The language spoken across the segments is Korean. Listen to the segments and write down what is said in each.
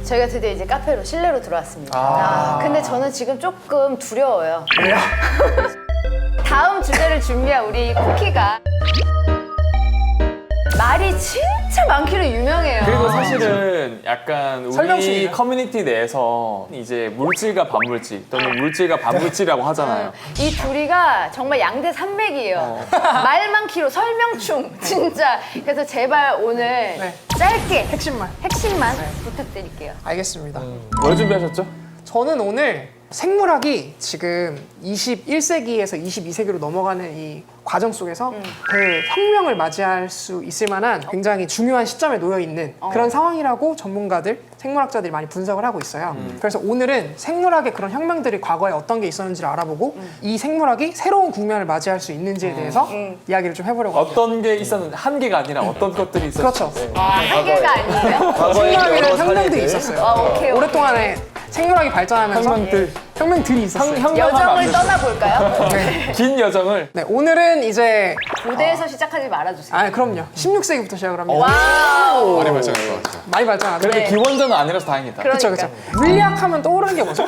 저희가 드디어 이제 카페로 실내로 들어왔습니다. 근데 저는 지금 조금 두려워요. 왜요? 다음 주제를 준비한 우리 쿠키가 말이 진짜 많기로 유명해요. 그리고 사실은 약간 우리 설명식이죠. 커뮤니티 내에서 이제 물질과 반물질 또는 물질과 반물질이라고 하잖아요. 이 둘이가 정말 양대 산맥이에요. 말 많기로 설명충 진짜. 그래서 제발 오늘 짧게 핵심만. 핵심만 부탁드릴게요. 알겠습니다. 뭘 준비하셨죠? 저는 오늘 생물학이 지금 21세기에서 22세기로 넘어가는 이 과정 속에서 혁명을 맞이할 수 있을 만한 굉장히 중요한 시점에 놓여 있는 그런 상황이라고 전문가들, 생물학자들이 많이 분석을 하고 있어요. 그래서 오늘은 생물학의 그런 혁명들이 과거에 어떤 게 있었는지를 알아보고 이 생물학이 새로운 국면을 맞이할 수 있는지에 대해서 이야기를 좀 해보려고 합니다. 어떤 게 있었는데 한계가 아니라 어떤 것들이 있었는지. 그렇죠. 한계가 아니에요? 생물학에는 혁명들이 있었어요. 오케이. 오랫동안에 생물학이 발전하면서 혁명들이 있었어요. 여정을 떠나볼까요? 긴 여정을. 네, 오늘은 이제 고대에서 시작하지 말아주세요. 아 그럼요. 16세기부터 시작을 합니다. 와우. 많이 발전할 것 같아요. 많이 발전하죠. 그래도 네. 기원전은 아니라서 다행이다. 그렇죠, 그렇죠. 물리학하면 떠오르는 게 뭐죠?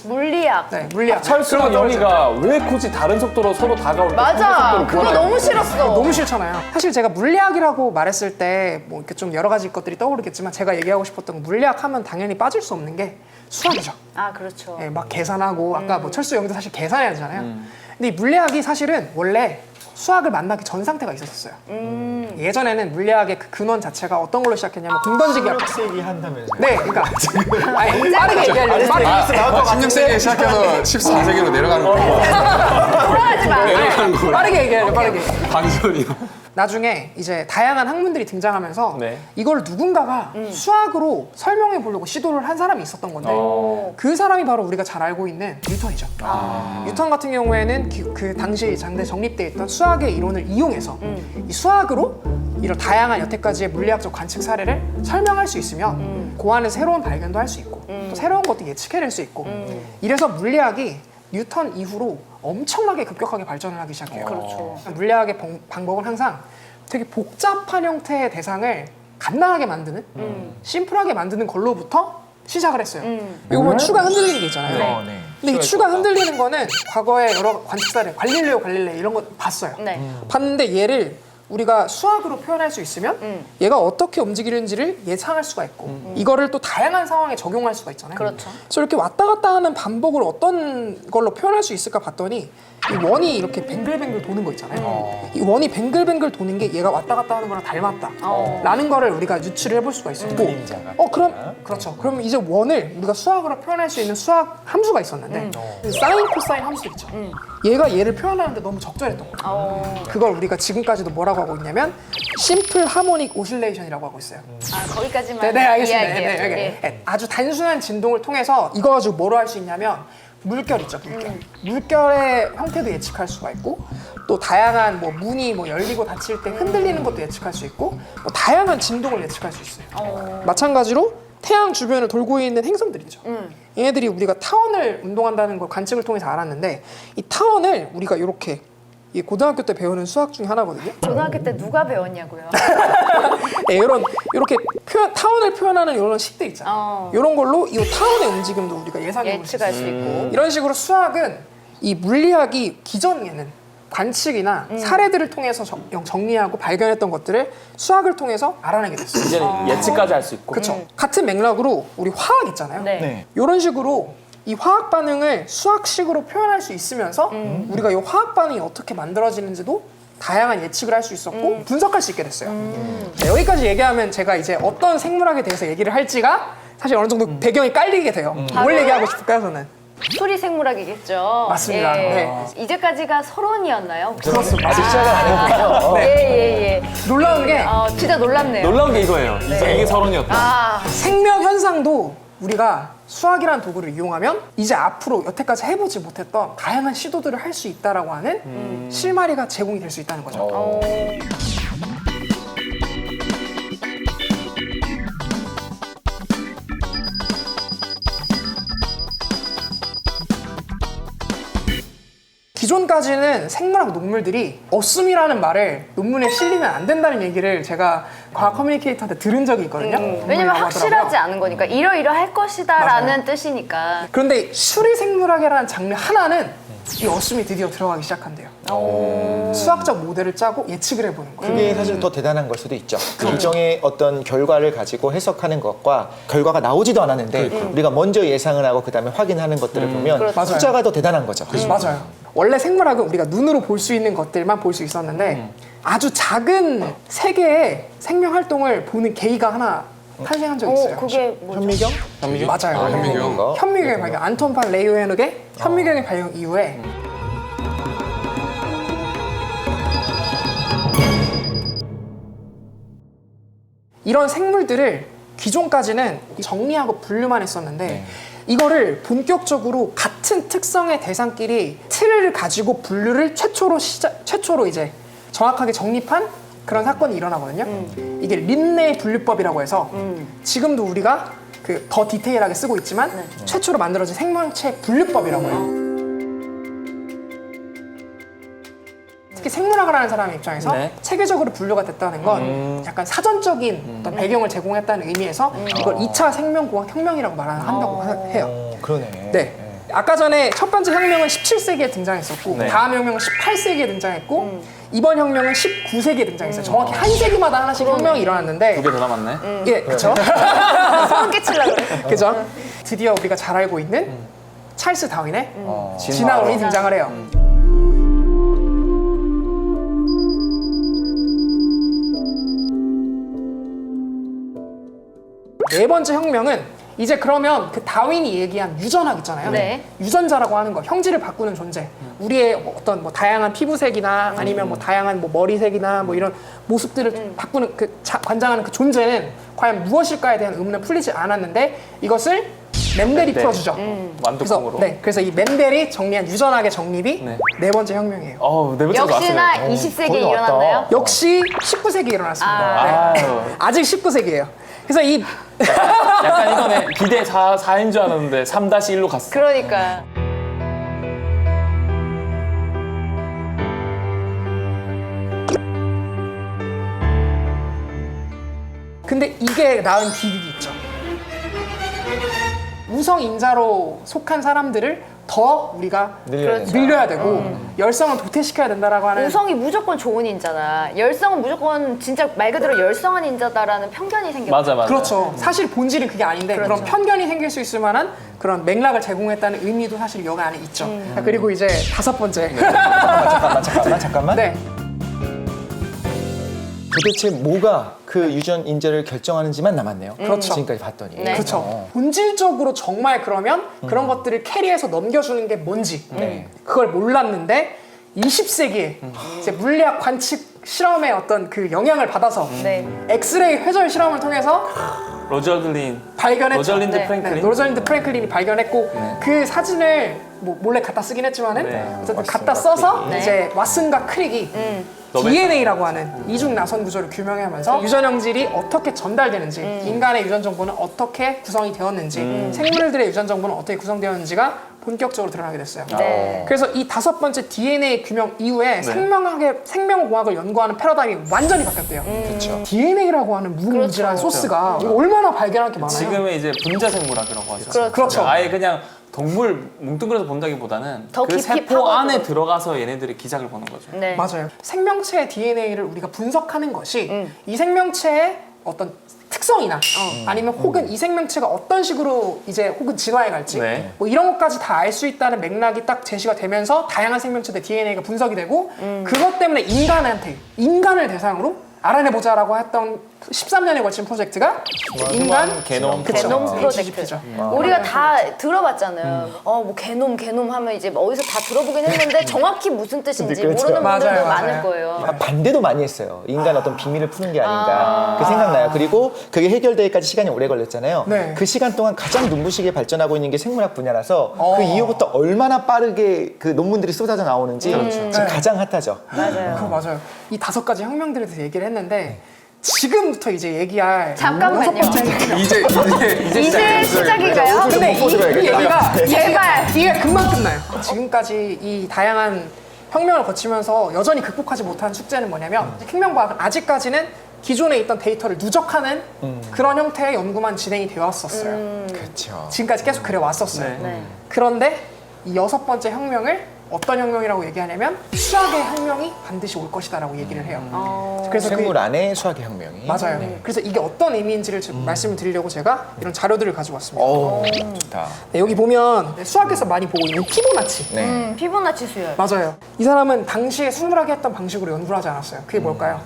물리학. 네, 물리학. 철수랑 그런 거 영희가 왜 굳이 다른 속도로 서로 다가올까? 맞아. 그거 너무 싫었어. 너무 싫잖아요. 사실 제가 물리학이라고 말했을 때 뭐 이렇게 좀 여러 가지 것들이 떠오르겠지만 제가 얘기하고 싶었던 건 물리학하면 당연히 빠질 수 없는 게 수학이죠. 아 그렇죠. 네, 막 계산하고 아까 뭐 철수 영희도 사실 계산해야 하잖아요. 근데 이 물리학이 사실은 원래 수학을 만나기 전 상태가 있었어요. 예전에는 물리학의 그 근원 자체가 어떤 걸로 시작했냐면 공 던지기 학. 16세기 한다면서요? 네, 그러니까 아니, 빠르게 얘기하려고. 빠르게. 16세기에 시작해서 14세기로 내려가는 거예요. 돌아가지 마. 내려가는 거예요. 빠르게 얘기하려고, 빠르게. 반전이요. 나중에 이제 다양한 학문들이 등장하면서 네. 이걸 누군가가 수학으로 설명해 보려고 시도를 한 사람이 있었던 건데 그 사람이 바로 우리가 잘 알고 있는 뉴턴이죠. 뉴턴 같은 경우에는 그 당시 장대 정립되어 있던 수학의 이론을 이용해서 이 수학으로 이런 다양한 여태까지의 물리학적 관측 사례를 설명할 수 있으면 그 안에 새로운 발견도 할 수 있고 또 새로운 것도 예측해낼 수 있고 이래서 물리학이 뉴턴 이후로 엄청나게 급격하게 발전을 하기 시작해요. 그렇죠. 물리학의 방법은 항상 되게 복잡한 형태의 대상을 간단하게 만드는, 심플하게 만드는 걸로부터 시작을 했어요. 이거 보면 추가 흔들리는 게 있잖아요. 근데 이 추가 흔들리는 거는 과거에 여러 관측 사례, 갈릴레오 갈릴레이 이런 거 봤어요. 네. 봤는데 얘를 우리가 수학으로 표현할 수 있으면 얘가 어떻게 움직이는지를 예상할 수가 있고 이거를 또 다양한 상황에 적용할 수가 있잖아요. 그렇죠. 그래서 이렇게 왔다 갔다 하는 반복을 어떤 걸로 표현할 수 있을까 봤더니 이 원이 이렇게 뱅글뱅글 도는 거 있잖아요. 이 원이 뱅글뱅글 도는 게 얘가 왔다 갔다 하는 거랑 닮았다 라는 거를 우리가 유추를 해볼 수가 있었고 그렇죠. 그럼 이제 원을 우리가 수학으로 표현할 수 있는 수학 함수가 있었는데 사인, 코사인 함수 있죠. 얘가 얘를 표현하는데 너무 적절했던 거예요. 그걸 우리가 지금까지도 뭐라고 하고 있냐면 심플 하모닉 오실레이션이라고 하고 있어요. 아 거기까지만 네, 알겠습니다. 이해할게요. 네. 아주 단순한 진동을 통해서 이거 가지고 뭐로 할 수 있냐면 물결 있죠, 물결. 물결의 형태도 예측할 수가 있고 또 다양한 뭐 문이 뭐 열리고 닫힐 때 흔들리는 것도 예측할 수 있고 뭐 다양한 진동을 예측할 수 있어요. 마찬가지로 태양 주변을 돌고 있는 행성들이죠. 얘네들이 우리가 타원을 운동한다는 걸 관측을 통해서 알았는데 이 타원을 우리가 이렇게 이 고등학교 때 배우는 수학 중에 하나거든요. 고등학교 때 누가 배웠냐고요? 네, 이렇게 타원을 표현하는 이런 식들 있잖아요. 이런 걸로 이 타원의 움직임도 우리가 예상해 볼 수 있어요. 예측할 수 있고. 이런 식으로 수학은 이 물리학이 기존에는 관측이나 사례들을 통해서 정리하고 발견했던 것들을 수학을 통해서 알아내게 됐어요. 이제는 예측까지 할 수 있고. 그렇죠. 같은 맥락으로 우리 화학 있잖아요. 네. 이런 식으로 이 화학 반응을 수학식으로 표현할 수 있으면서 우리가 이 화학 반응이 어떻게 만들어지는지도 다양한 예측을 할 수 있었고 분석할 수 있게 됐어요. 네, 여기까지 얘기하면 제가 이제 어떤 생물학에 대해서 얘기를 할지가 사실 어느 정도 배경이 깔리게 돼요. 뭘 얘기하고 싶을까요, 저는? 수리 생물학이겠죠. 맞습니다. 예. 네. 이제까지가 서론이었나요? 그렇습니다. 아직 시작을 안 했군요. 예. 놀라운 게 진짜 놀랍네요. 놀라운 게 이거예요. 이게 서론이었다. 아, 생명 현상도 우리가 수학이라는 도구를 이용하면 이제 앞으로 여태까지 해보지 못했던 다양한 시도들을 할 수 있다라고 하는 실마리가 제공이 될 수 있다는 거죠. 기존까지는 생물학 논문들이 없음이라는 말을 논문에 실리면 안 된다는 얘기를 제가 과학 커뮤니케이터한테 들은 적이 있거든요. 왜냐면 논문이라고 확실하지 하더라고요. 않은 거니까 이러이러할 것이다라는 뜻이니까. 그런데 수리생물학이라는 장르 하나는 이 없음이 드디어 들어가기 시작한대요. 수학적 모델을 짜고 예측을 해보는 거예요. 그게 사실 더 대단한 걸 수도 있죠. 그 일정의 어떤 결과를 가지고 해석하는 것과 결과가 나오지도 않았는데 우리가 먼저 예상을 하고 그다음에 확인하는 것들을 보면 맞아요. 숫자가 더 대단한 거죠. 맞아요. 원래 생물학은 우리가 눈으로 볼 수 있는 것들만 볼 수 있었는데 아주 작은 세계의 생명 활동을 보는 계기가 하나 탄생한 적이 있어요. 그게 뭐죠? 현미경? 맞아요. 현미경. 거. 현미경의 발견. 안톤 판 레이우헤녹의 현미경의 발견 이후에 이런 생물들을 기존까지는 정리하고 분류만 했었는데 이거를 본격적으로 같은 특성의 대상끼리 틀을 가지고 분류를 최초로 이제 정확하게 정립한 그런 사건이 일어나거든요. 이게 린네의 분류법이라고 해서 지금도 우리가 그 더 디테일하게 쓰고 있지만 최초로 만들어진 생명체 분류법이라고 해요. 특히 생물학을 하는 사람의 입장에서 네. 체계적으로 분류가 됐다는 건 약간 사전적인 어떤 배경을 제공했다는 의미에서 이걸 2차 생명공학 혁명이라고 한다고 해요. 그러네. 네. 아까 전에 첫 번째 혁명은 17세기에 등장했었고 네. 다음 혁명은 18세기에 등장했고 이번 혁명은 19세기에 등장했어요. 정확히 한 세기마다 하나씩 혁명이 일어났는데 2개 더 남았네. 예, 그렇죠. 소름 끼치려고 그래. 그죠? 드디어 우리가 잘 알고 있는 찰스 다윈의 진화. 진화론이 등장을 해요. 네 번째 혁명은 이제 그러면 그 다윈이 얘기한 유전학 있잖아요. 네. 유전자라고 하는 거, 형질을 바꾸는 존재. 우리의 어떤 뭐 다양한 피부색이나 아니면 뭐 다양한 뭐 머리색이나 뭐 이런 모습들을 바꾸는 관장하는 그 존재는 과연 무엇일까에 대한 의문은 풀리지 않았는데 이것을 멘델이 풀어주죠. 완두콩으로. 그래서 이 멘델이 정리한 유전학의 정립이 네 번째 혁명이에요. 네 번째로 역시나 왔어요. 20세기에 거의 왔다. 일어났나요? 역시 19세기에 일어났습니다. 네. 아유. 아직 19세기예요. 그래서 이 약간 이거네. 기대 4인 줄 알았는데 3-1로 갔어. 그러니까. 근데 이게 낳은 비극이 있죠. 우성인자로 속한 사람들을 더 우리가 늘려야 되고 열성을 도태시켜야 된다라고 하는 우성이 무조건 좋은 인자다. 열성은 무조건 진짜 말 그대로 열성한 인자다라는 편견이 생겼어요. 맞아. 그렇죠. 사실 본질은 그게 아닌데 그런 그렇죠. 편견이 생길 수 있을 만한 그런 맥락을 제공했다는 의미도 사실 여기 안에 있죠. 자, 그리고 이제 다섯 번째. 잠깐만. 네. 도대체 뭐가 그 유전 인재를 결정하는지만 남았네요. 그렇죠. 지금까지 봤더니. 네. 그렇죠. 본질적으로 정말 그러면 그런 것들을 캐리해서 넘겨주는 게 뭔지 그걸 몰랐는데 20세기에 이제 물리학 관측 실험의 어떤 그 영향을 받아서 네. 엑스레이 회절 실험을 통해서 로저글린. 발견했죠. 로저린드 네. 프랭클린. 네, 로저린드 프랭클린이 발견했고 그 사진을 뭐 몰래 갖다 쓰긴 했지만은 네. 어쨌든 갖다 써서 네. 이제 왓슨과 크릭이 DNA라고 하는 이중 나선 구조를 규명하면서 유전 형질이 어떻게 전달되는지 인간의 유전 정보는 어떻게 구성이 되었는지 생물들의 유전 정보는 어떻게 구성되었는지가 본격적으로 드러나게 됐어요. 네. 그래서 이 다섯 번째 DNA 규명 이후에 생명공학을 연구하는 패러다임이 완전히 바뀌었대요. 그렇죠. DNA라고 하는 무궁무진한 소스가 이거 얼마나 발견할 게 많아요. 지금의 이제 분자 생물학이라고 하죠. 그렇죠. 아예 그냥 동물 뭉뚱그려서 본다기보다는 더 그 깊이 세포 파고들어. 안에 들어가서 얘네들이 기작을 보는 거죠. 네. 맞아요. 생명체의 DNA를 우리가 분석하는 것이 이 생명체의 어떤 특성이나 아니면 혹은 이 생명체가 어떤 식으로 이제 혹은 진화해 갈지 네. 뭐 이런 것까지 다 알 수 있다는 맥락이 딱 제시가 되면서 다양한 생명체들 DNA가 분석이 되고 그것 때문에 인간을 대상으로 알아내보자라고 했던 13년에 걸친 프로젝트가 인간 게놈 그쵸. 게놈 프로젝트. HGP죠. 우리가 다 들어봤잖아요. 뭐 게놈 하면 이제 어디서 다 들어보긴 했는데 정확히 무슨 뜻인지 그렇죠. 모르는 분들도 맞아요, 많을 맞아요. 거예요. 반대도 많이 했어요. 인간 어떤 비밀을 푸는 게 아닌가. 그 생각나요. 그리고 그게 해결되기까지 시간이 오래 걸렸잖아요. 네. 그 시간 동안 가장 눈부시게 발전하고 있는 게 생물학 분야라서 그 이후부터 얼마나 빠르게 그 논문들이 쏟아져 나오는지 지금 네. 가장 핫하죠. 맞아요. 그거 맞아요. 이 다섯 가지 혁명들에 대해서 얘기를 했는데 지금부터 이제 얘기할 잠깐만요. 여섯 번째 혁명. 이제 시작인가요? 근데 이 얘기가 제발. 이게 금방 끝나요. 지금까지 이 다양한 혁명을 거치면서 여전히 극복하지 못한 숙제는 뭐냐면 혁명과학은 아직까지는 기존에 있던 데이터를 누적하는 그런 형태의 연구만 진행이 되어 왔었어요. 그렇죠. 지금까지 계속 그래 왔었어요. 네. 그런데 이 6번째 혁명을 어떤 혁명이라고 얘기하냐면 수학의 혁명이 반드시 올 것이다라고 얘기를 해요. 그래서 생물 안에 수학의 혁명이. 맞아요. 그래서 이게 어떤 의미인지를 좀 말씀을 드리려고 제가 이런 자료들을 가지고 왔습니다. 오, 좋다. 네, 여기 보면 수학에서 많이 보고 있는 피보나치. 네. 피보나치 수열. 맞아요. 이 사람은 당시에 생물학이 했던 방식으로 연구를 하지 않았어요. 그게 뭘까요?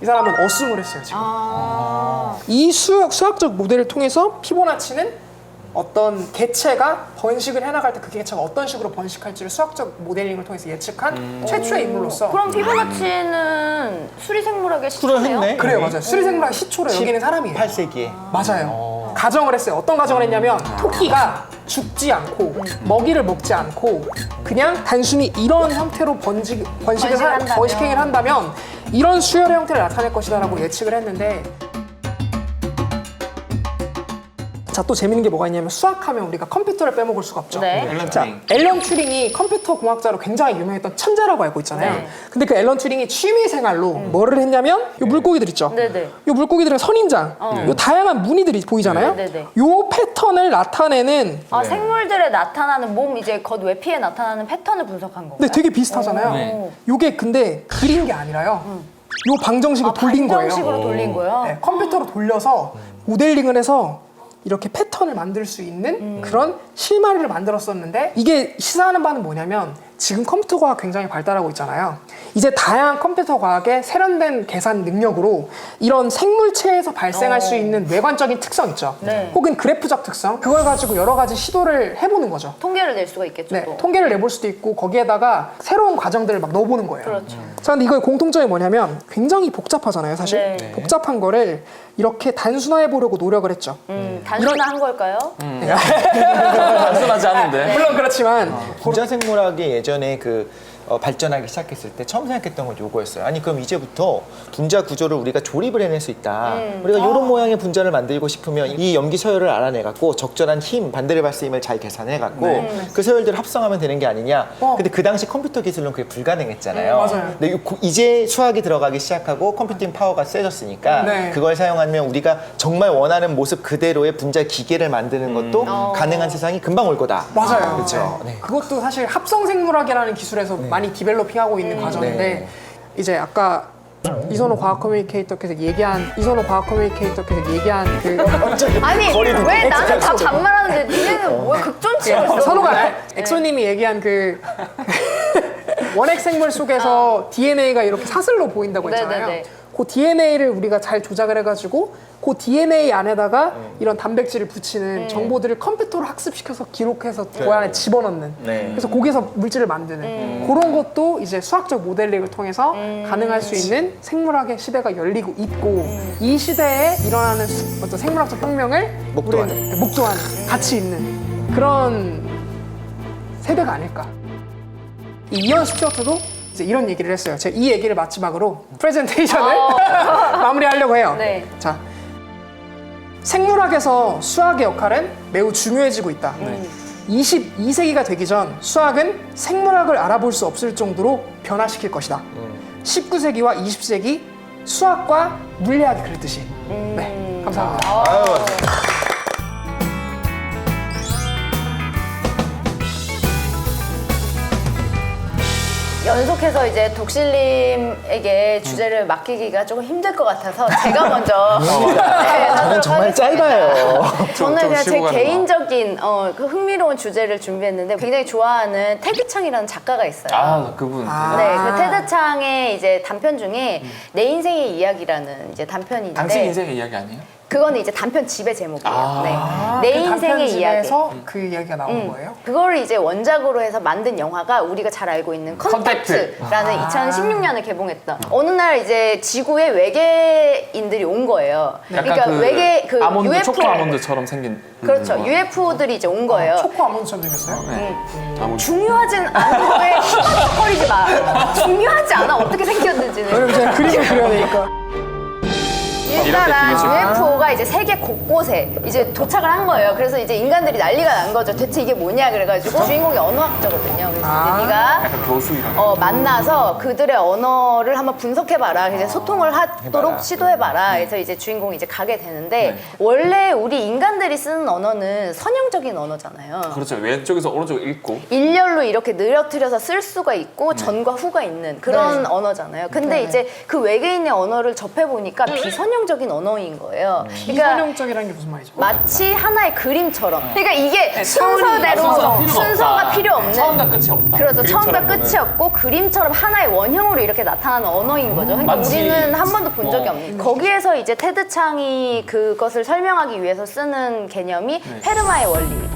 이 사람은 어순을 했어요, 지금. 이 수학적 모델을 통해서 피보나치는 어떤 개체가 번식을 해나갈 때 그 개체가 어떤 식으로 번식할지를 수학적 모델링을 통해서 예측한 최초의 인물로서 그럼 피보나치는 수리생물학의 시초네요? 그러네. 그래요, 맞아요. 수리생물학 시초를 여기는 사람이에요. 8세기에. 맞아요. 가정을 했어요. 어떤 가정을 했냐면 토끼가 죽지 않고 먹이를 먹지 않고 그냥 단순히 이런 형태로 번식행위를 한다면 이런 수열의 형태를 나타낼 것이다라고 예측을 했는데 자, 또 재밌는 게 뭐가 있냐면 수학하면 우리가 컴퓨터를 빼먹을 수가 없죠. 네. 앨런 자, 튜링. 앨런 튜링이 컴퓨터 공학자로 굉장히 유명했던 천재라고 알고 있잖아요. 네. 근데 그 앨런 튜링이 취미 생활로 뭐를 했냐면 요 물고기들 있죠. 네네. 요 물고기들의 선인장, 요 다양한 무늬들이 보이잖아요. 네네네. 요 패턴을 나타내는 생물들에 나타나는 몸 이제 겉외피에 나타나는 패턴을 분석한 건가요? 근데 되게 비슷하잖아요. 네. 요게 근데 그린 게 아니라요. 요 방정식을 돌린 거예요. 방정식으로 돌린 거예요? 네, 컴퓨터로 돌려서 모델링을 해서 이렇게 패턴을 만들 수 있는 그런 실마리를 만들었었는데 이게 시사하는 바는 뭐냐면 지금 컴퓨터 과학 굉장히 발달하고 있잖아요. 이제 다양한 컴퓨터 과학의 세련된 계산 능력으로 이런 생물체에서 발생할 수 있는 외관적인 특성 있죠. 네. 혹은 그래프적 특성 그걸 가지고 여러 가지 시도를 해보는 거죠. 통계를 낼 수가 있겠죠. 네, 또. 통계를 내볼 수도 있고 거기에다가 새로운 과정들을 막 넣어보는 거예요. 그렇죠. 자, 근데 이거의 공통점이 뭐냐면 굉장히 복잡하잖아요, 사실. 네. 복잡한 거를 이렇게 단순화해 보려고 노력을 했죠. 단순한 걸까요? 단순하지 않은데. 물론 그렇지만 분자 생물학이 예전에 발전하기 시작했을 때 처음 생각했던 건 요거였어요. 아니 그럼 이제부터 분자 구조를 우리가 조립을 해낼 수 있다. 우리가 이런 모양의 분자를 만들고 싶으면 이 염기 서열을 알아내갖고 적절한 힘, 반데르발스 힘을 잘 계산해갖고 그 서열들을 합성하면 되는 게 아니냐. 근데 그 당시 컴퓨터 기술로는 그게 불가능했잖아요. 맞아요. 근데 이제 수학이 들어가기 시작하고 컴퓨팅 파워가 세졌으니까 네. 그걸 사용하면 우리가 정말 원하는 모습 그대로의 분자 기계를 만드는 것도 가능한 세상이 금방 올 거다. 맞아요. 그렇죠. 네. 그것도 사실 합성 생물학이라는 기술에서 많이 디벨롭핑하고 있는 과정인데 네. 이제 아까 이선호 과학 커뮤니케이터께서 얘기한 그 아니 왜 나는 다 반말하는데 니네는 왜 극존치고 있어? 선호가 엑소님이 얘기한 그 원핵 생물 속에서 DNA가 이렇게 사슬로 보인다고 했잖아요. 네네네. 그 DNA를 우리가 잘 조작을 해가지고 그 DNA 안에다가 이런 단백질을 붙이는 정보들을 컴퓨터로 학습시켜서 기록해서 그 안에 집어넣는 네. 그래서 거기서 물질을 만드는 그런 것도 이제 수학적 모델링을 통해서 가능할 수 있는 생물학의 시대가 열리고 있고 이 시대에 일어나는 어떤 생물학적 혁명을 목도하는. 우리는 목도하는 가치 있는 그런 세대가 아닐까. 이 이언 스튜어트도 이제 이런 얘기를 했어요. 제가 이 얘기를 마지막으로 프레젠테이션을 마무리하려고 해요. 네. 자, 생물학에서 수학의 역할은 매우 중요해지고 있다. 22세기가 되기 전 수학은 생물학을 알아볼 수 없을 정도로 변화시킬 것이다. 19세기와 20세기 수학과 물리학이 그랬듯이. 네, 감사합니다. 연속해서 이제 독실님에게 주제를 맡기기가 조금 힘들 것 같아서 제가 먼저 저는 정말 짧아요. 저는 좀 그냥 제 쉬고 가는 개인적인 그 흥미로운 주제를 준비했는데 굉장히 좋아하는 테드 창이라는 작가가 있어요. 아, 그분. 네, 그 테드 창의 이제 단편 중에 내 인생의 이야기라는 이제 단편이 있는데 당신 인생의 이야기 아니에요? 그거는 이제 단편 집의 제목이에요. 네. 내 그 인생의 이야기. 단편집에서 그 이야기가 나온 거예요? 그거를 이제 원작으로 해서 만든 영화가 우리가 잘 알고 있는 컨택트라는 2016년에 개봉했던 어느 날 이제 지구에 외계인들이 온 거예요. 그러니까 외계 그 아몬드, UFO 초코 아몬드처럼 생긴. 그렇죠. UFO들이 이제 온 거예요. 초코 아몬드처럼 생겼어요? 네. 아몬드. 중요하진 않은 거에 휘거덕거리지 마. 중요하지 않아 어떻게 생겼는지는. 왜냐면 제가 그림을 그려야 되니까. 일단은 이렇게 UFO가 비가 이제 세계 곳곳에 이제 도착을 한 거예요. 그래서 이제 인간들이 난리가 난 거죠. 대체 이게 뭐냐 그래가지고 주인공이 언어학자거든요. 그래서 이제 네가 약간 교수 이런 만나서 그들의 언어를 한번 분석해봐라. 이제 소통을 하도록 시도해봐라. 그래서 이제 주인공이 이제 가게 되는데 원래 우리 인간들이 쓰는 언어는 선형적인 언어잖아요. 그렇죠. 왼쪽에서 오른쪽 읽고 일렬로 이렇게 늘어뜨려서 쓸 수가 있고 전과 후가 있는 그런 언어잖아요. 근데 이제 그 외계인의 언어를 접해보니까 비선형적인 언어인 거예요. 그러니까 비선형적이라는 게 무슨 말이죠? 마치 하나의 그림처럼. 그러니까 이게 순서가 순서가 필요 없는. 처음과 끝이 없다. 그렇죠. 처음과 그림처럼 끝이 없고 그림처럼 하나의 원형으로 이렇게 나타나는 언어인 거죠. 그러니까 마치 우리는 한 번도 본 적이 뭐. 없는. 거기에서 이제 테드 창이 그것을 설명하기 위해서 쓰는 개념이 페르마의 원리.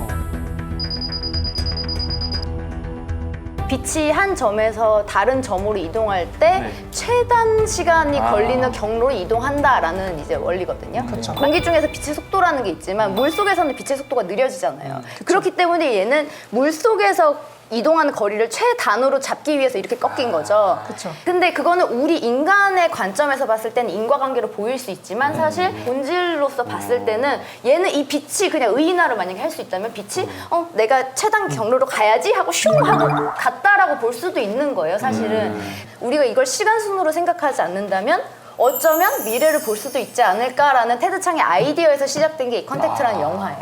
빛이 한 점에서 다른 점으로 이동할 때 최단 시간이 걸리는 경로로 이동한다라는 이제 원리거든요. 공기 중에서 빛의 속도라는 게 있지만 물 속에서는 빛의 속도가 느려지잖아요. 그렇기 때문에 얘는 물 속에서 이동하는 거리를 최단으로 잡기 위해서 이렇게 꺾인 거죠. 그쵸. 근데 그거는 우리 인간의 관점에서 봤을 때는 인과관계로 보일 수 있지만 사실 본질로서 봤을 때는 얘는 이 빛이 그냥 의인화를 만약에 할 수 있다면 빛이 내가 최단 경로로 가야지 하고 슝 하고 갔다라고 볼 수도 있는 거예요. 사실은 우리가 이걸 시간순으로 생각하지 않는다면 어쩌면 미래를 볼 수도 있지 않을까라는 테드 창의 아이디어에서 시작된 게 이 컨택트라는 영화예요.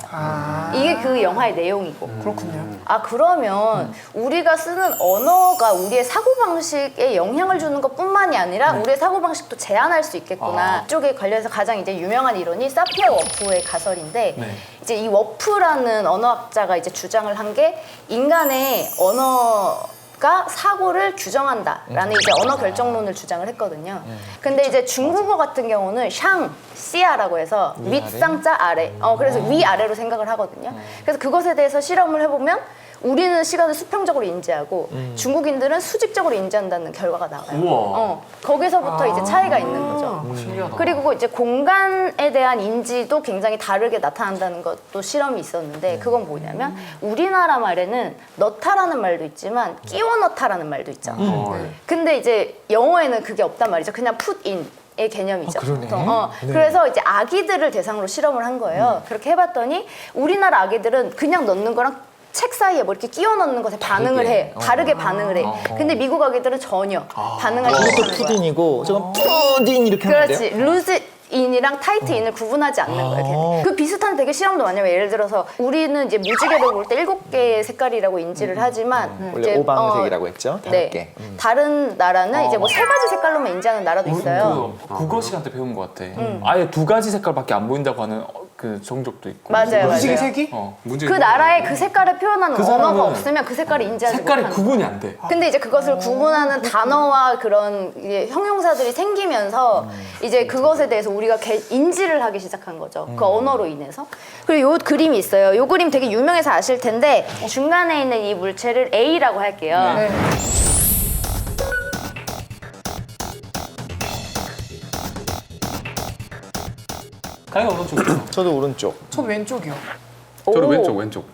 이게 그 영화의 내용이고. 그렇군요. 그러면 우리가 쓰는 언어가 우리의 사고방식에 영향을 주는 것 뿐만이 아니라 우리의 사고방식도 제한할 수 있겠구나. 이쪽에 관련해서 가장 이제 유명한 이론이 사피아 워프의 가설인데 이제 이 워프라는 언어학자가 이제 주장을 한 게 인간의 언어가 사고를 규정한다라는 이제 언어 결정론을 주장을 했거든요. 근데 이제 중국어 같은 경우는 샹, 씨아라고 해서 윗상자 아래. 그래서 위아래로 생각을 하거든요. 그래서 그것에 대해서 실험을 해보면 우리는 시간을 수평적으로 인지하고 중국인들은 수직적으로 인지한다는 결과가 나와요. 우와. 거기서부터 이제 차이가 있는 거죠. 신기하다. 그리고 이제 공간에 대한 인지도 굉장히 다르게 나타난다는 것도 실험이 있었는데 그건 뭐냐면 우리나라 말에는 넣다라는 말도 있지만 끼워 넣다라는 말도 있잖아요. 근데 이제 영어에는 그게 없단 말이죠. 그냥 put in. 의 개념이죠. 보통. 그래서 이제 아기들을 대상으로 실험을 한 거예요. 그렇게 해봤더니 우리나라 아기들은 그냥 넣는 거랑 책 사이에 뭐 이렇게 끼워 넣는 것에 반응을 해. 다르게 반응을 해. 근데 미국 아기들은 전혀 반응하지 이것도 못하는 거야. 푸딘이고 저건 푸딘 이렇게 하면 돼요? 그렇지. 루즈 인이랑 타이트 인을 구분하지 않는 거예요. 걔는. 그 비슷한 되게 실험도 많이 해요. 예를 들어서 우리는 이제 무지개를 볼 때 7개의 색깔이라고 인지를 하지만 원래 이제, 오방색이라고 했죠? 네. 5개. 다른 나라는 이제 뭐 3가지 색깔로만 인지하는 나라도 있어요. 그 국어 시간 때 배운 것 같아. 아예 2가지 색깔밖에 안 보인다고 하는 그 종족도 있고. 맞아요, 무지개 맞아요. 색이? 문제 그 나라의 그 색깔을 표현하는 그 언어가 사람은 없으면 그 색깔을 인지하지 색깔이 못하는 구분이 안 돼. 근데 이제 그것을 구분하는 단어와 그런 이제 형용사들이 생기면서 이제 그것에 대해서 우리가 인지를 하기 시작한 거죠. 그 언어로 인해서. 그리고 요 그림이 있어요. 요 그림 되게 유명해서 아실 텐데 중간에 있는 이 물체를 A라고 할게요. 네. 가인 오른쪽이죠. 저도 오른쪽. 전 왼쪽이요. 저는 오. 왼쪽.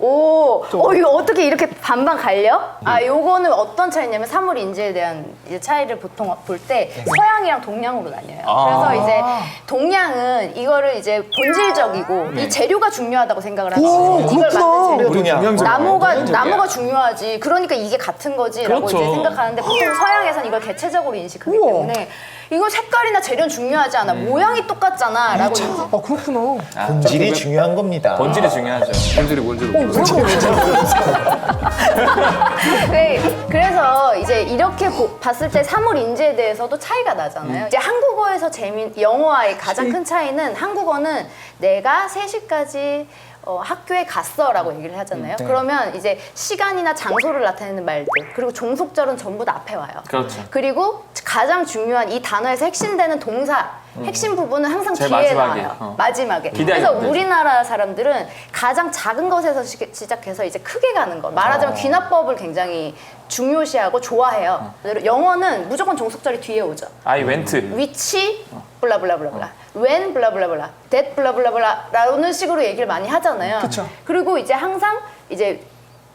이거 어떻게 이렇게 반반 갈려? 요거는 어떤 차이냐면 사물 인지에 대한 이제 차이를 보통 볼 때 서양이랑 동양으로 나뉘어요. 그래서 이제 동양은 이거를 이제 본질적이고 이 재료가 중요하다고 생각을 하거든요. 이걸 만든 재료. 동양. 나무가 중요하지. 그러니까 이게 같은 거지라고 그렇죠. 이제 생각하는데 보통 서양에서는 이걸 개체적으로 인식하기 때문에 이거 색깔이나 재료는 중요하지 않아. 모양이 똑같잖아라고 이제. 그렇구나. 본질이 중요한 겁니다. 본질이 중요하죠. 본질이 뭔지를 모르겠어요. 네, 그래서 이제 이렇게 봤을 때 사물 인지에 대해서도 차이가 나잖아요. 이제 한국어에서 영어와의 가장 큰 차이는 한국어는 내가 3시까지 학교에 갔어라고 얘기를 하잖아요. 그러면 이제 시간이나 장소를 나타내는 말들 그리고 종속절은 전부 다 앞에 와요. 그렇죠. 그리고 가장 중요한 이 단어에서 핵심되는 동사 핵심 부분은 항상 제일 뒤에 마지막에, 나와요. 마지막에. 기대하기 그래서 힘들죠. 우리나라 사람들은 가장 작은 것에서 시작해서 이제 크게 가는 거. 말하자면 귀납법을 굉장히 중요시하고 좋아해요. 영어는 무조건 종속절이 뒤에 오죠. I went. 위치 블라블라블라블라 when 블라블라블라 that 블라블라블라 라는 식으로 얘기를 많이 하잖아요. 그쵸. 그리고 이제 항상 이제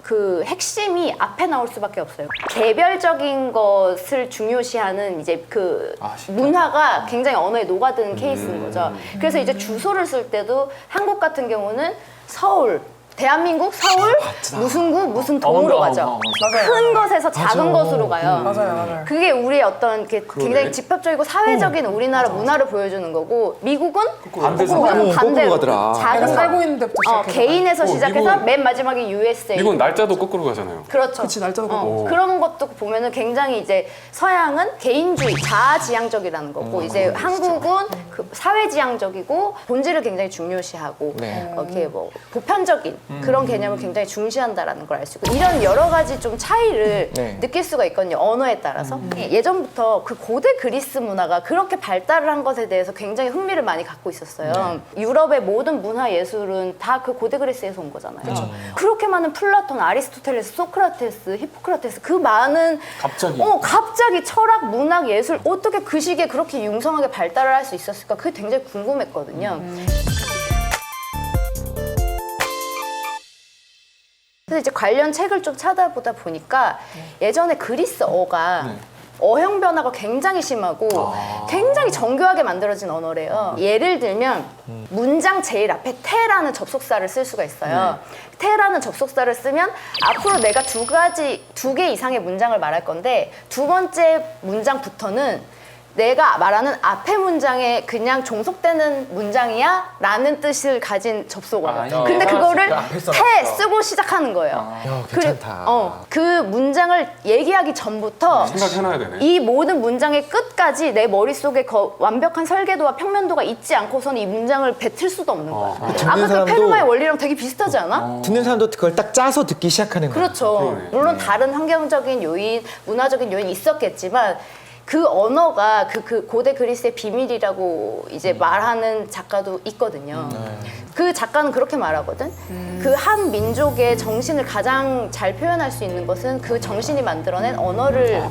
그 핵심이 앞에 나올 수밖에 없어요. 개별적인 것을 중요시하는 이제 그 문화가 굉장히 언어에 녹아드는 케이스인 거죠. 그래서 이제 주소를 쓸 때도 한국 같은 경우는 서울, 대한민국 서울 무슨 구 무슨 동으로 가죠. 큰 것에서 작은 것으로 가요. 맞아요. 그게 우리의 어떤 굉장히 집합적이고 사회적인 우리나라 문화를 보여주는 거고, 미국은 반대로 거꾸로 가더라. 내가 작은 살고 거, 있는 데부터 시작해서. 개인에서 시작해서 미국은- 맨 마지막에 USA. 미국은 날짜도 거꾸로 가잖아요. 그렇죠. 그치, 날짜도 그렇고. 그런 것도 보면은 굉장히 이제 서양은 개인주의, 자아지향적이라는 거고, 이제 한국은 그 사회지향적이고 본질을 굉장히 중요시하고, 네. 이렇게 뭐 보편적인 그런 개념을 굉장히 중시한다라는 걸 알 수 있고, 이런 여러 가지 좀 차이를 네. 느낄 수가 있거든요. 언어에 따라서. 예전부터 그 고대 그리스 문화가 그렇게 발달을 한 것에 대해서 굉장히 흥미를 많이 갖고 있었어요. 유럽의 모든 문화 예술은 다 그 고대 그리스에서 온 거잖아요. 그렇게 많은 플라톤, 아리스토텔레스, 소크라테스, 히포크라테스, 그 많은 갑자기 철학, 문학, 예술 어떻게 그 시기에 그렇게 융성하게 발달을 할 수 있었을까? 그게 굉장히 궁금했거든요. 그래서 이제 관련 책을 좀 찾아보다 보니까 예전에 그리스어가 어형 변화가 굉장히 심하고 굉장히 정교하게 만들어진 언어래요. 예를 들면 문장 제일 앞에 태라는 접속사를 쓸 수가 있어요. 태라는 접속사를 쓰면 앞으로 내가 두 개 이상의 문장을 말할 건데, 두 번째 문장부터는 내가 말하는 앞에 문장에 그냥 종속되는 문장이야? 라는 뜻을 가진 접속어예요. 근데 그거를 태 쓰고 시작하는 거예요. 야, 괜찮다. 그 문장을 얘기하기 전부터 생각해놔야 되네. 이 모든 문장의 끝까지 내 머릿속에 완벽한 설계도와 평면도가 있지 않고서는 이 문장을 뱉을 수도 없는 거야. 듣는 아까 그 사람도- 페르마의 원리랑 되게 비슷하지 않아? 듣는 사람도 그걸 딱 짜서 듣기 시작하는 거예요. 그렇죠. 물론 다른 환경적인 요인, 문화적인 요인이 있었겠지만, 그 언어가 그 고대 그리스의 비밀이라고 이제 말하는 작가도 있거든요. 그 작가는 그렇게 말하거든. 그 한 민족의 정신을 가장 잘 표현할 수 있는 것은 그 정신이 만들어낸 언어를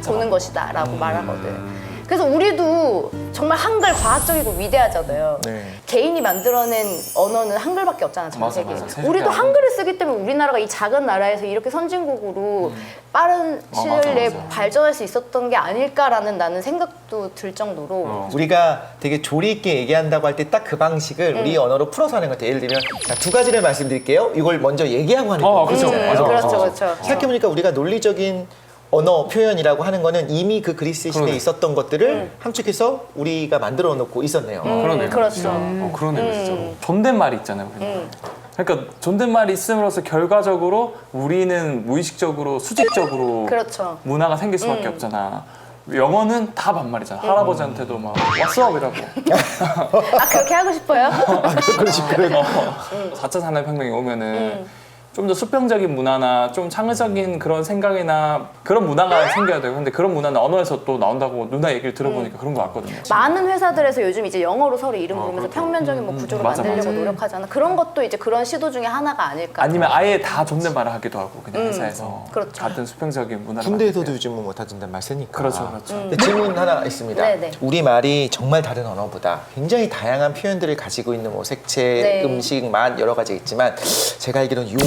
보는 것이다라고 말하거든. 그래서 우리도 정말 한글 과학적이고 위대하잖아요. 네. 개인이 만들어낸 언어는 한글밖에 없잖아, 전 맞아, 세계에. 맞아. 우리도 한글을 쓰기 때문에 우리나라가 이 작은 나라에서 이렇게 선진국으로 빠른 시일 내에 발전할 수 있었던 게 아닐까라는 나는 생각도 들 정도로. 우리가 되게 조리 있게 얘기한다고 할 때 딱 그 방식을 우리 언어로 풀어서 하는 것 같아요. 예를 들면 자, 두 가지를 말씀드릴게요. 이걸 먼저 얘기하고 하는 거예요. 그렇죠. 맞아, 그렇죠, 맞아. 그렇죠. 생각해보니까 우리가 논리적인 언어 표현이라고 하는 거는 이미 그 그리스 시대에 있었던 것들을 함축해서 우리가 만들어 놓고 있었네요. 그러네요. 그렇죠. 그러네요, 진짜로. 존댓말이 있잖아요. 그러니까 존댓말이 있음으로써 결과적으로 우리는 무의식적으로 수직적으로 그렇죠. 문화가 생길 수밖에 없잖아. 영어는 다 반말이잖아. 할아버지한테도 막 What's up? 이라고. 아, 그렇게 하고 싶어요? 그렇지, 그래. 4차 산업혁명이 오면은 좀 더 수평적인 문화나 좀 창의적인 그런 생각이나 그런 문화가 생겨야 되고, 근데 그런 문화는 언어에서 또 나온다고 누나 얘기를 들어보니까 그런 거 같거든요. 많은 회사들에서 요즘 이제 영어로 서로 이름 부르면서 평면적인 뭐 구조를 맞아, 만들려고 노력하잖아. 그런 것도 이제 그런 시도 중에 하나가 아닐까. 아니면 아예 다 존댓말을 하기도 하고, 그냥 회사에서 그렇죠. 같은 수평적인 문화를 군대에서도 만들게. 요즘은 못 하던단 말 쓰니까. 그렇죠, 그렇죠. 근데 질문 하나 있습니다. 네네. 우리 말이 정말 다른 언어보다 굉장히 다양한 표현들을 가지고 있는 뭐 색채, 네. 음식, 맛 여러 가지 있지만 제가 알기로는 요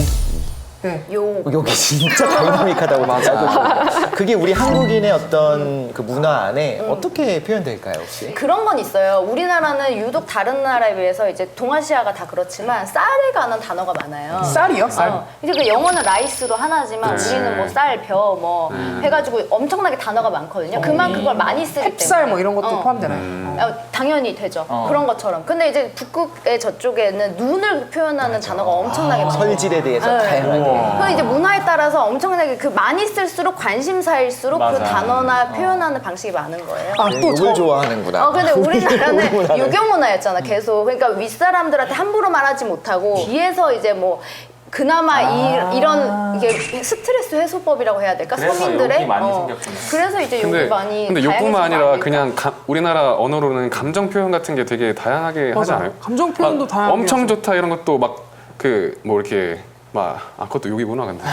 욕이 진짜 다이나믹하다고 맞아. 그게 우리 한국인의 어떤 그 문화 안에 어떻게 표현될까요, 혹시? 그런 건 있어요. 우리나라는 유독 다른 나라에 비해서 이제 동아시아가 다 그렇지만 쌀에 관한 단어가 많아요. 쌀이요? 쌀. 이제 그 영어는 라이스로 하나지만 우리는 뭐 쌀, 벼, 뭐 해가지고 엄청나게 단어가 많거든요. 그만 그걸 많이 쓰기 때문에. 햅쌀 뭐 이런 것도 포함되나요? 당연히 되죠. 그런 것처럼. 근데 이제 북극의 저쪽에는 눈을 표현하는 단어가 엄청나게 많아요. 설질에 대해서 네. 다양하게. 그 이제 문화에 따라서 엄청나게 그 많이 쓸수록 관심사일수록 그 맞아. 단어나 표현하는 방식이 많은 거예요. 아, 또 욕을 좋아하는구나. 근데 우리나라는 유교 문화였잖아, 계속. 그러니까 윗사람들한테 함부로 말하지 못하고 뒤에서 이제 뭐 그나마 이런 이게 스트레스 해소법이라고 해야 될까? 그래서 서민들의 욕이 많이 생겼구나. 그래서 이제 욕이 많이 근데 욕뿐만 다양해진 거 아니라 아닐까? 그냥 우리나라 언어로는 감정 표현 같은 게 되게 다양하게 하지 않아요? 감정 표현도 다양하게 엄청 하죠. 좋다 이런 것도 막 그 뭐 이렇게 그것도 욕이구나 근데.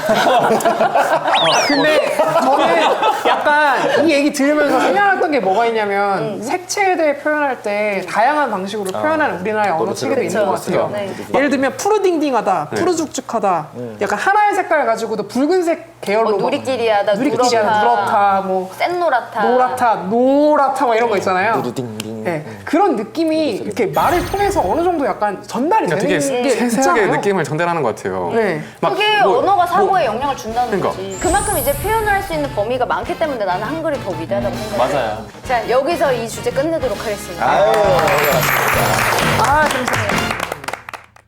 근데 저는 약간 이 얘기 들으면서 생각했던 게 뭐가 있냐면 색채에 대해 표현할 때 다양한 방식으로 표현하는 우리나라의 언어 체계도 있는 것 같아요. 네. 예를 들면 푸르딩딩하다, 푸르죽죽하다, 약간 하나의 색깔 가지고도 붉은색 계열로 막 누리끼리하다, 누리끼리하다, 누렇다, 뭐 센노랗다. 노랗다 막 이런 거 있잖아요. 누르딩딩. 네, 그런 느낌이 이렇게 말을 통해서 어느 정도 약간 전달이 되는 되게 게 세세하게 있잖아요. 느낌을 전달하는 것 같아요. 네. 막 그게 뭐- 언어가 사고에 영향을 준다는 그러니까. 거지. 그만큼 이제 표현을 할 수 있는 범위가 많기 때문에 나는 한글이 더 위대하다고 생각해. 맞아요. 자, 여기서 이 주제 끝내도록 하겠습니다. 아유, 아, 감사해요.